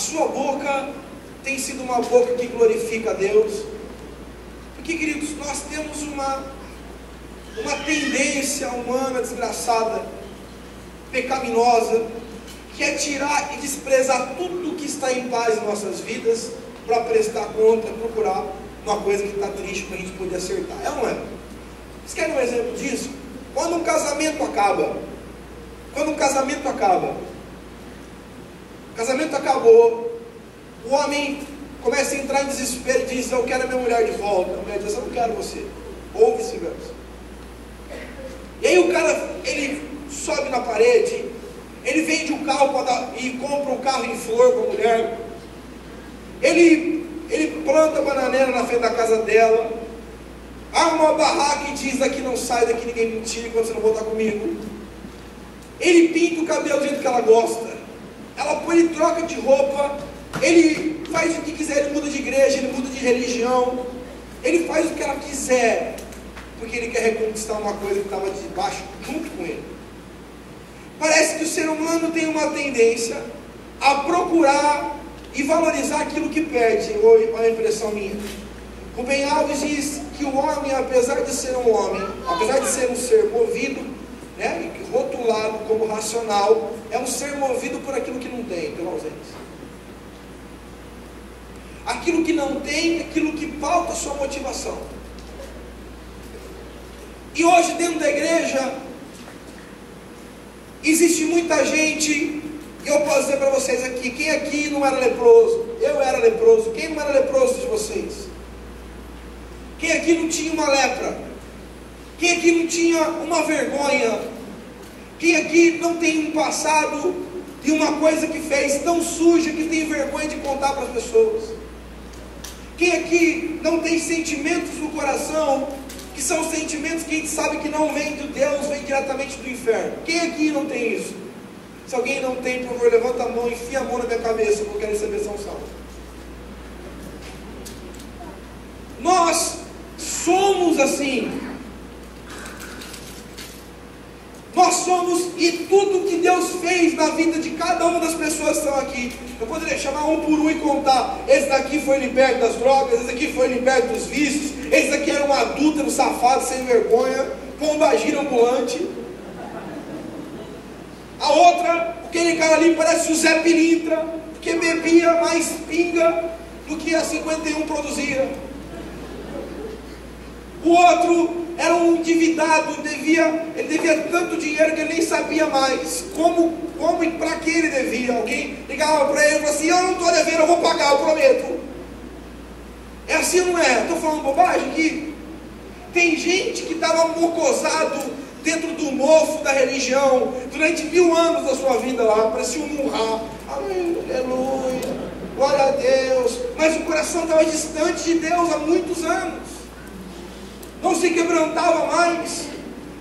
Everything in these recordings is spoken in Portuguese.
sua boca tem sido uma boca que glorifica a Deus? Porque, queridos, nós temos uma tendência humana desgraçada, pecaminosa, que é tirar e desprezar tudo que está em paz em nossas vidas para prestar conta, procurar uma coisa que está triste para a gente poder acertar. É ou não é? Vocês querem um exemplo disso? Quando um casamento acaba, o casamento acabou, o homem começa a entrar em desespero e diz: eu quero a minha mulher de volta. A mulher diz: eu não quero você. Ou vice-versa. E aí o cara, ele sobe na parede, ele vende o carro e compra um carro em flor para a mulher, ele planta bananeira na frente da casa dela, arma uma barraca e diz: daqui não sai, daqui ninguém me tira enquanto você não voltar comigo. Ele pinta o cabelo do jeito que ela gosta, ele troca de roupa, ele faz o que quiser, ele muda de igreja, ele muda de religião, ele faz o que ela quiser, porque ele quer reconquistar uma coisa que estava debaixo junto com ele. Parece que o ser humano tem uma tendência a procurar e valorizar aquilo que perde, ou a impressão minha. Rubem Alves diz que o homem, apesar de ser um homem, apesar de ser um ser movido, né, rotulado como racional, é um ser movido por aquilo que não tem, pela ausência. Aquilo que não tem, aquilo que falta a sua motivação. E hoje dentro da igreja existe muita gente, e eu posso dizer para vocês aqui, quem aqui não era leproso? Eu era leproso. Quem não era leproso de vocês? Quem aqui não tinha uma lepra? Quem aqui não tinha uma vergonha? Quem aqui não tem um passado e uma coisa que fez tão suja que tem vergonha de contar para as pessoas? Quem aqui não tem sentimentos no coração, que são sentimentos que a gente sabe que não vêm de Deus, vêm diretamente do inferno? Quem aqui não tem isso? Se alguém não tem, por favor, levanta a mão e enfia a mão na minha cabeça, porque eu quero receber sanção. Nós somos assim. Nós somos, e tudo que Deus fez na vida de cada uma das pessoas que estão aqui, eu poderia chamar um por um e contar: esse daqui foi liberto das drogas, esse daqui foi liberto dos vícios, esse daqui era um adúltero, safado, sem vergonha, pombagira ambulante. A outra, aquele cara ali parece o Zé Pilintra, porque bebia mais pinga do que a 51 produzia. O outro era um endividado, ele devia tanto dinheiro que ele nem sabia mais como e para que ele devia. Alguém ligava para ele e falava assim: eu não estou devendo, eu vou pagar, eu prometo. É assim ou não é? Estou falando bobagem aqui? Tem gente que estava mocosado dentro do mofo da religião durante 1000 anos da sua vida lá, parecia um murra, aleluia, glória a Deus, mas o coração estava distante de Deus há muitos anos. Não se quebrantava mais,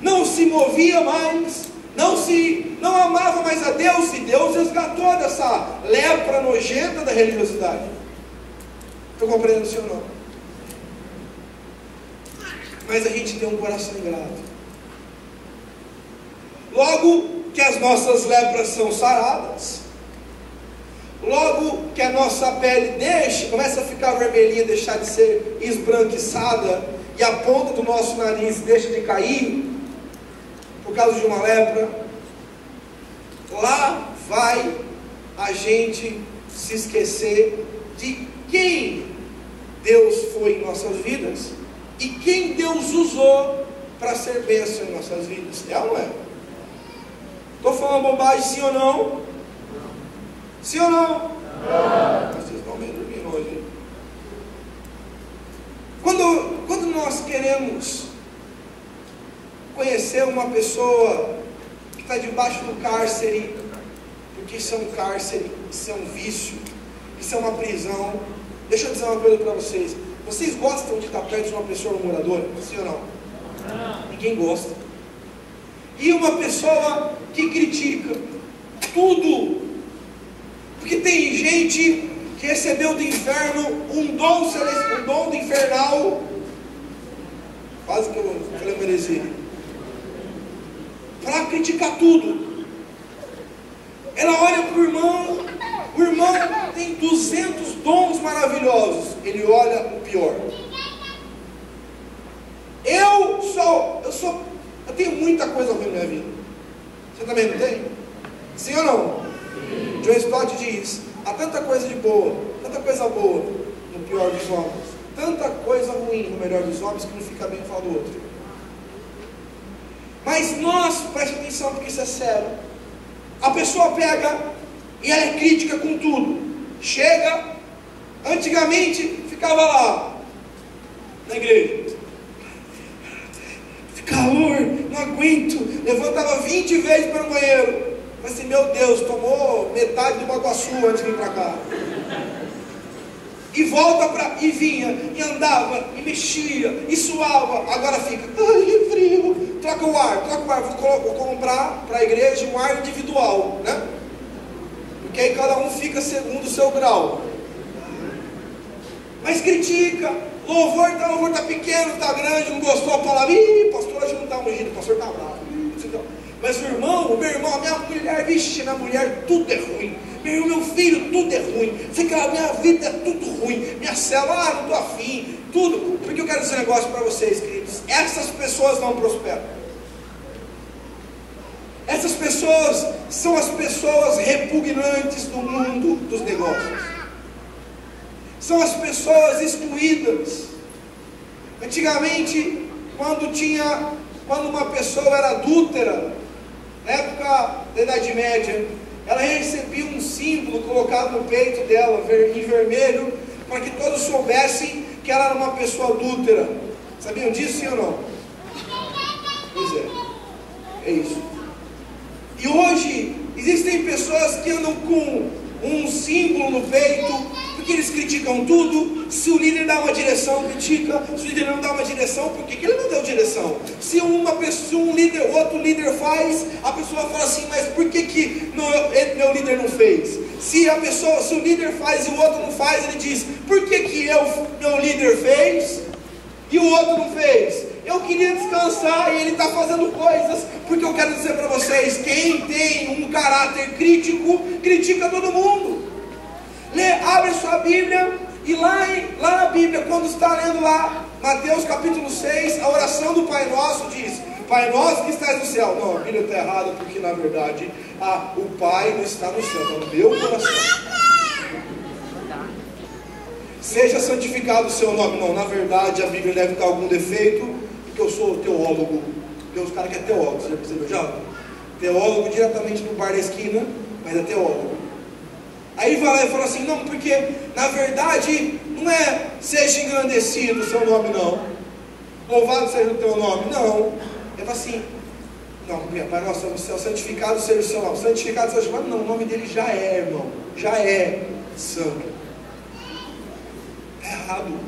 não se movia mais, não amava mais a Deus, e Deus resgatou dessa lepra nojenta da religiosidade. Estou compreendendo, senhor, não? Mas a gente tem um coração ingrato. Logo que as nossas lepras são saradas, logo que a nossa pele começa a ficar vermelhinha, deixar de ser esbranquiçada, e a ponta do nosso nariz deixa de cair por causa de uma lepra, lá vai a gente se esquecer de quem Deus foi em nossas vidas e quem Deus usou para ser bênção em nossas vidas. É ou não é? Estou falando bobagem, sim ou não? Sim ou não? Não. Vocês estão meio dormindo hoje. Quando nós queremos conhecer uma pessoa que está debaixo do cárcere, porque isso é um cárcere, isso é um vício, isso é uma prisão. Deixa eu dizer uma coisa para vocês: vocês gostam de estar perto de uma pessoa murmuradora? Sim ou não? Não. Ninguém gosta. E uma pessoa que critica tudo, porque tem gente que recebeu do inferno um dom do infernal, quase que eu falei uma heresia, para criticar tudo. Ela olha para o irmão tem 200 dons maravilhosos, ele olha o pior. Eu tenho muita coisa ruim na minha vida. Você também não tem? Sim ou não? Sim. John Stott diz: há tanta coisa de boa, tanta coisa boa no pior dos homens, tanta coisa ruim no melhor dos homens, que não fica bem falar do outro. Mas nós, preste atenção porque isso é sério, a pessoa pega e ela é crítica com tudo. Chega, antigamente ficava lá na igreja, calor, não aguento, levantava 20 vezes para o banheiro, mas assim, meu Deus, tomou metade do Baguaçu antes de vir para cá, e e vinha, e andava, e mexia, e suava, agora fica, ai que frio, troca o ar, vou comprar para a igreja um ar individual, né? Porque aí cada um fica segundo o seu grau, mas critica. Louvor está pequeno, está grande, não gostou, a palavra, pastor, hoje não está ungido, o pastor está bravo. Mas o meu irmão, a minha mulher, vixe, minha mulher, tudo é ruim. Meu filho, tudo é ruim. Minha vida é tudo ruim. Minha célula, não estou afim, tudo. Porque eu quero dizer um negócio para vocês, queridos. Essas pessoas não prosperam. Essas pessoas são as pessoas repugnantes do mundo dos negócios. São as pessoas excluídas. Antigamente, quando uma pessoa era adúltera, na época da Idade Média, ela recebia um símbolo colocado no peito dela, em vermelho, para que todos soubessem que ela era uma pessoa adúltera. Sabiam disso, sim ou não? Pois é isso. E hoje, existem pessoas que andam com um símbolo no peito, porque eles criticam tudo. Se o líder dá uma direção, critica. Se o líder não dá uma direção, por que ele não deu direção? Se outro líder faz, a pessoa fala assim, mas por que meu líder não fez? Se o líder faz e o outro não faz, ele diz, por que meu líder fez e o outro não fez? Eu queria descansar e ele está fazendo coisas. Porque eu quero dizer para vocês, quem tem um caráter crítico, critica todo mundo. Abre sua Bíblia, e lá na Bíblia, quando está lendo lá, Mateus capítulo 6, a oração do Pai Nosso diz, Pai Nosso que estás no céu. Não, a Bíblia está errada, porque na verdade, o Pai não está no céu, está no meu coração. Seja santificado o seu nome. Não, na verdade a Bíblia deve ter algum defeito, porque eu sou teólogo. Tem uns caras que é teólogo, você já percebeu já? Teólogo diretamente do bar da esquina, mas é teólogo. Aí vai lá e fala assim, não, porque na verdade não é seja engrandecido o seu nome, não. Louvado seja o teu nome, não. Ele fala assim, não, Pai Nosso no céu, santificado seja o seu nome. Santificado seja o seu nome, não, o nome dele já é, irmão. Já é santo. É errado.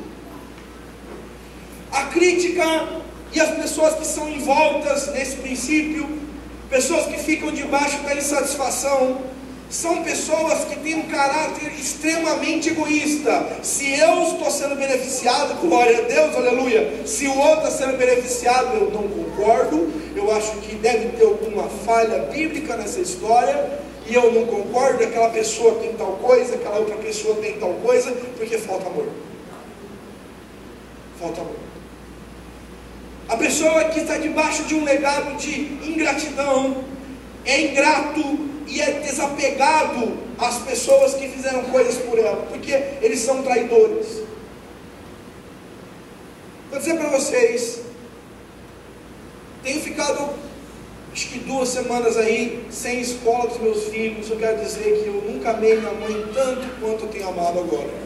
A crítica e as pessoas que são envoltas nesse princípio, pessoas que ficam debaixo da insatisfação, são pessoas que têm um caráter extremamente egoísta. Se eu estou sendo beneficiado, glória a Deus, aleluia. Se o outro está sendo beneficiado, eu não concordo. Eu acho que deve ter alguma falha bíblica nessa história, e eu não concordo. Aquela pessoa tem tal coisa, aquela outra pessoa tem tal coisa, porque falta amor. Falta amor. A pessoa que está debaixo de um legado de ingratidão, é ingrato e é desapegado às pessoas que fizeram coisas por ela, porque eles são traidores. Vou dizer para vocês, tenho ficado acho que 2 semanas aí sem escola dos meus filhos. Eu quero dizer que eu nunca amei minha mãe tanto quanto eu tenho amado agora.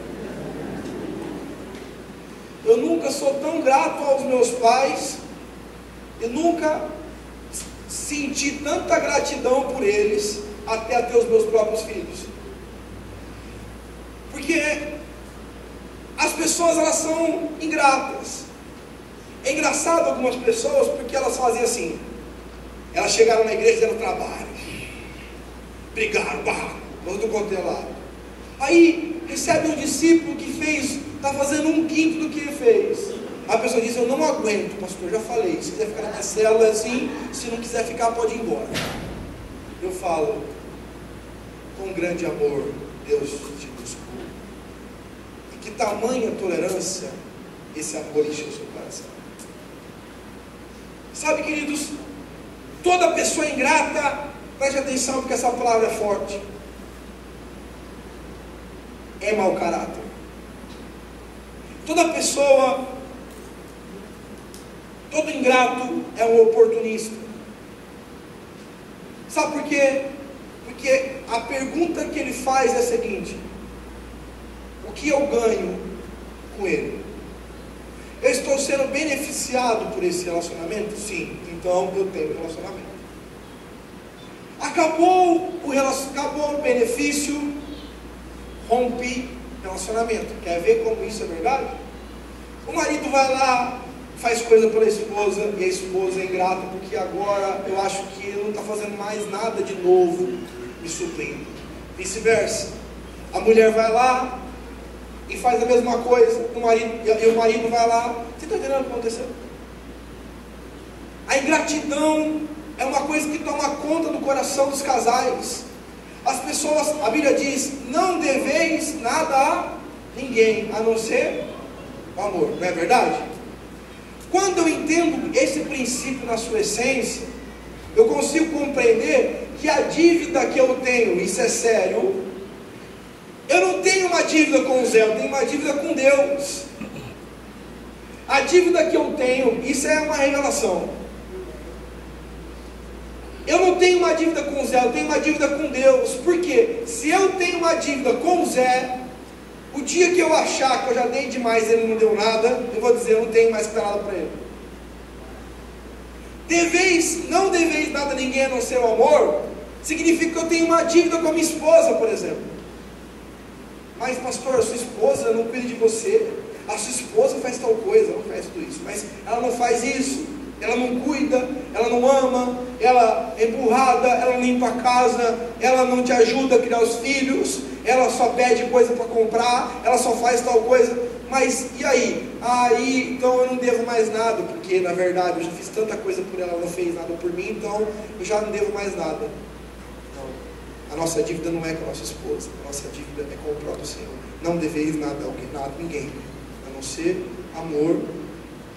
Eu nunca sou tão grato aos meus pais, eu nunca senti tanta gratidão por eles, até a ter os meus próprios filhos. Porque as pessoas, elas são ingratas. É engraçado algumas pessoas, porque elas fazem assim, elas chegaram na igreja e deram trabalho, brigaram, todo contelado. Aí recebe um discípulo que está fazendo 1/5 do que ele fez. A pessoa diz, eu não aguento, pastor, eu já falei, se quiser ficar na minha célula é assim, se não quiser ficar pode ir embora. Eu falo, com grande amor, Deus te busca. tamanha tolerância esse amor encheu o seu coração. Sabe, queridos, toda pessoa ingrata, preste atenção porque essa palavra é forte, é mau caráter. Toda pessoa, todo ingrato é um oportunista. Sabe por quê? Porque a pergunta que ele faz é a seguinte: o que eu ganho com ele? Eu estou sendo beneficiado por esse relacionamento? Sim, então eu tenho relacionamento. Acabou o benefício, rompi relacionamento. Quer ver como isso é verdade? O marido vai lá, faz coisa pela esposa, e a esposa é ingrata, porque agora eu acho que ele não está fazendo mais nada de novo me suprindo. Vice-versa, a mulher vai lá e faz a mesma coisa, e o marido vai lá. Você está entendendo o que aconteceu? A ingratidão é uma coisa que toma conta do coração dos casais. As pessoas, a Bíblia diz, não deveis nada a ninguém, a não ser o amor, não é verdade? Quando eu entendo esse princípio na sua essência, eu consigo compreender que a dívida que eu tenho, isso é sério, eu não tenho uma dívida com o Zé, eu tenho uma dívida com Deus. A dívida que eu tenho, isso é uma revelação. Eu não tenho uma dívida com o Zé, eu tenho uma dívida com Deus. Por quê? Se eu tenho uma dívida com o Zé, o dia que eu achar que eu já dei demais e ele não deu nada, eu vou dizer, eu não tenho mais que dar nada para ele. Não deveis nada a ninguém a não ser o amor, significa que eu tenho uma dívida com a minha esposa, por exemplo. Mas pastor, a sua esposa não cuida de você, a sua esposa faz tal coisa, ela faz tudo isso, mas ela não faz isso, ela não cuida, ela não ama, ela é empurrada, ela não limpa a casa, ela não te ajuda a criar os filhos, ela só pede coisa para comprar, ela só faz tal coisa. Mas e aí? Aí então eu não devo mais nada, porque na verdade eu já fiz tanta coisa por ela, ela não fez nada por mim, então eu já não devo mais nada. Não, a nossa dívida não é com a nossa esposa, a nossa dívida é com o próprio Senhor. Não deveis nada a ninguém, a não ser amor,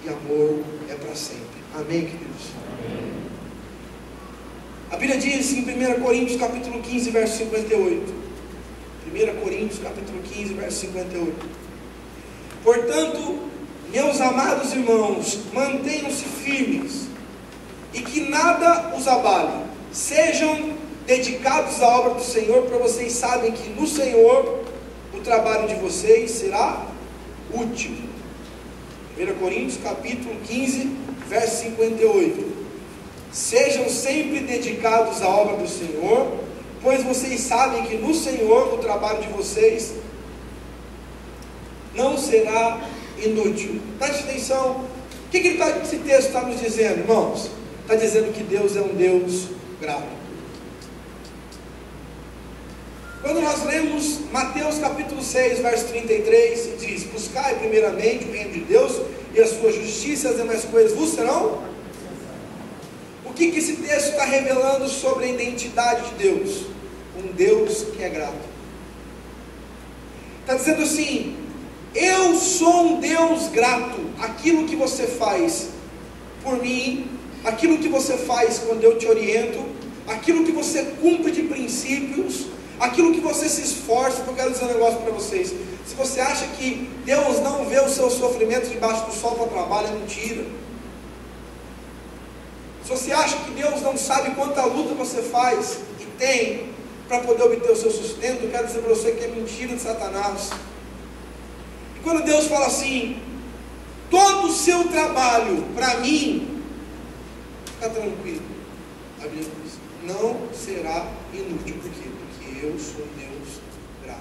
e amor é para sempre. Amém, queridos? Amém. A Bíblia diz em 1 Coríntios capítulo 15, verso 58. 1 Coríntios capítulo 15, verso 58. Portanto, meus amados irmãos, mantenham-se firmes, e que nada os abale. Sejam dedicados à obra do Senhor, para vocês sabem que no Senhor o trabalho de vocês será útil. 1 Coríntios capítulo 15, verso 58. Sejam sempre dedicados à obra do Senhor, pois vocês sabem que no Senhor o trabalho de vocês não será inútil. Preste atenção. O que esse texto está nos dizendo, irmãos? Está dizendo que Deus é um Deus grato. Quando nós lemos Mateus capítulo 6, verso 33, diz: buscai primeiramente o reino de Deus e a sua justiça, as demais coisas vos serão. O que esse texto está revelando sobre a identidade de Deus? Um Deus que é grato. Está dizendo assim: eu sou um Deus grato. Aquilo que você faz por mim, aquilo que você faz quando eu te oriento, aquilo que você cumpre de princípios, aquilo que você se esforça. Eu quero dizer um negócio para vocês: se você acha que Deus não vê os seus sofrimentos debaixo do sol para trabalho, é mentira. Se você acha que Deus não sabe quanta luta você faz e tem para poder obter o seu sustento, eu quero dizer para você que é mentira de Satanás. E quando Deus fala assim: todo o seu trabalho para mim, fica tranquilo, a Bíblia diz, não será inútil. Por quê? Porque eu sou um Deus grato.